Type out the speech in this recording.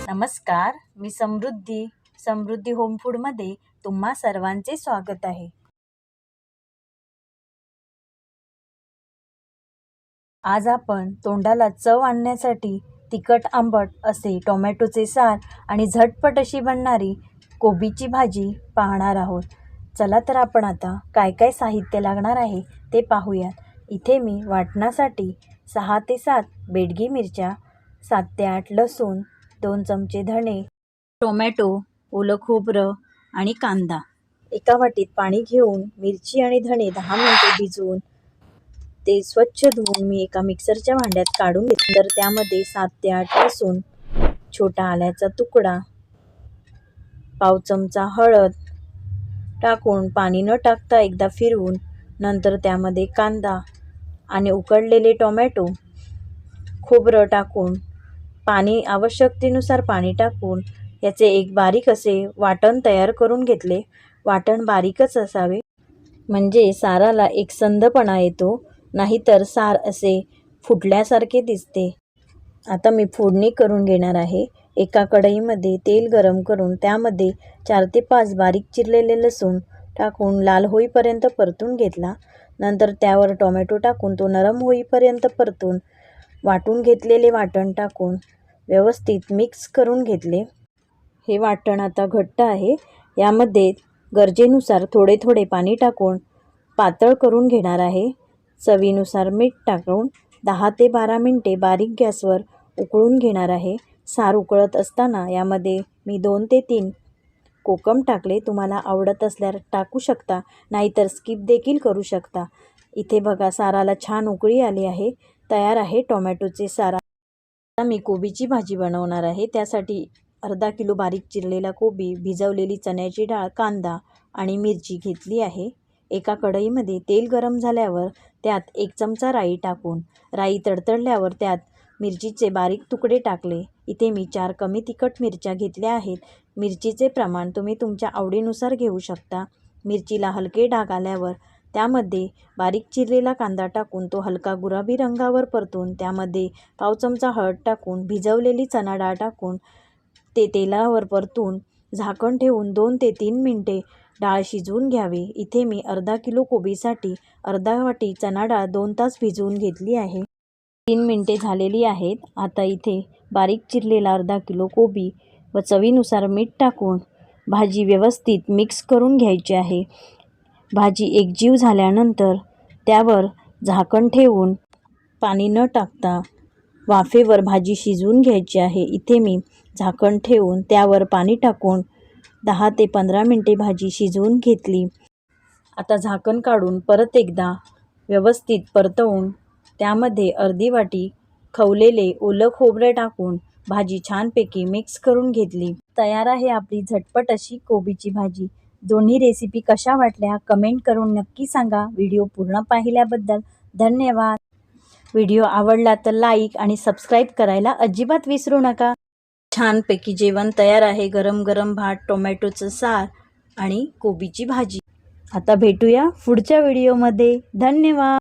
नमस्कार, मी समृद्धी होम फूडमध्ये तुम्हा सर्वांचे स्वागत आहे। आज आपण तोंडाला चव आणण्यासाठी तिखट आंबट असे टोमॅटोचे सार आणि झटपट अशी बनणारी कोबीची भाजी पाहणार आहोत। चला तर आपण आता काय काय साहित्य लागणार आहे ते पाहूयात। इथे मी वाटण्यासाठी 6 ते 7 बेडगी मिरच्या, 7 ते 8 लसूण, 2 चमचे धणे, टोमॅटो, ओलं खोबरं आणि कांदा। एका वाटीत पाणी घेऊन मिरची आणि धणे 10 मिनिटे भिजवून ते स्वच्छ धुवून मी एका मिक्सरच्या भांड्यात काढून घेतले। तर त्यामध्ये 7 ते 8 लसूण, छोटा आल्याचा तुकडा, पाव चमचा हळद टाकून पाणी न टाकता एकदा फिरवून नंतर त्यामध्ये कांदा आणि उकडलेले टोमॅटो, खोबरं टाकून पाणी आवश्यकतेनुसार पाणी टाकून याचे एक बारीक असे वाटण तयार करून घेतले। वाटण बारीकच असावे म्हणजे साराला एक संधपणा येतो, नाहीतर सार असे फुटल्यासारखे दिसते। आता मी फोडणी करून घेणार आहे। एका कढईमध्ये तेल गरम करून त्यामध्ये 4 ते 5 बारीक चिरलेले लसूण टाकून लाल होईपर्यंत परतून घेतला। नंतर त्यावर टोमॅटो टाकून तो नरम होईपर्यंत परतून वाटून घेतलेले वाटण टाकून व्यवस्थित मिक्स करून घेतले। हे वाटण आता घट्ट आहे, यामध्ये गरजेनुसार थोडे थोडे पाणी टाकून पातळ करून घेणार आहे। चवीनुसार मीठ टाकून 10 ते 12 मिनिटे बारीक गॅसवर उकळून घेणार आहे। सार उकळत असताना यामध्ये मी 2 ते 3 कोकम टाकले। तुम्हाला आवडत असल्यास टाकू शकता, नाहीतर स्किप देखील करू शकता। इथे बघा साराला छान उकळी आली आहे, तयार आहे टोमॅटोचे सार। आता मी कोबीची भाजी बनवणार आहे। त्यासाठी अर्धा किलो बारीक चिरलेला कोबी, भिजवलेली चण्याची डाळ, कांदा आणि मिरची घेतली आहे। एका कढईमध्ये तेल गरम झाल्यावर त्यात 1 चमचा राई टाकून राई तडतडल्यावर त्यात मिरचीचे बारीक तुकडे टाकले। इथे मी 4 कमी तिखट मिरच्या घेतल्या आहेत। मिरचीचे प्रमाण तुम्ही तुमच्या आवडीनुसार घेऊ शकता। मिरचीला हलके डाग आल्यावर त्यामध्ये बारीक चिरलेला कांदा टाकून तो हलका गुलाबी रंगावर परतून त्यामध्ये पाव चमचा हळद टाकून भीजवलेली चणा डाळ टाकून ते तेलावर परतून झाकण ठेवून 2 ते 3 मिनिटे डाळ शिजवून घ्यावी। इथे मी अर्धा किलो कोबीसाठी अर्धा वाटी चणा डाळ 2 तास भिजवून घेतली आहे। 3 मिनिटे झालेली आहेत। आता इथे बारीक चिरलेला अर्धा किलो कोबी व चवीनुसार मीठ टाकून भाजी व्यवस्थित मिक्स करून घ्यायची आहे। भाजी एकजीव झाल्यानंतर त्यावर झाकण ठेवून पाणी न टाकता वाफेवर भाजी शिजवून घ्यायची आहे। इथे मी झाकण ठेवून त्यावर पाणी टाकून 10 ते 15 मिनिटे भाजी शिजवून घेतली। आता झाकण काढून परत एकदा व्यवस्थित परतवून त्यामध्ये अर्धी वाटी खवलेले ओलं खोबरं टाकून भाजी छानपैकी मिक्स करून घेतली। तयार आहे आपली झटपट अशी कोबीची भाजी। दोन्ही रेसिपी कशा वाटल्या कमेंट करून नक्की सांगा। व्हिडिओ पूर्ण पाहिल्याबद्दल धन्यवाद। व्हिडिओ आवडला तर लाईक आणि सबस्क्राईब करायला अजिबात विसरू नका। छानपैकी जेवण तयार आहे। गरम गरम भात, टोमॅटोचं सार आणि कोबीची भाजी। आता भेटूया पुढच्या व्हिडिओमध्ये। धन्यवाद।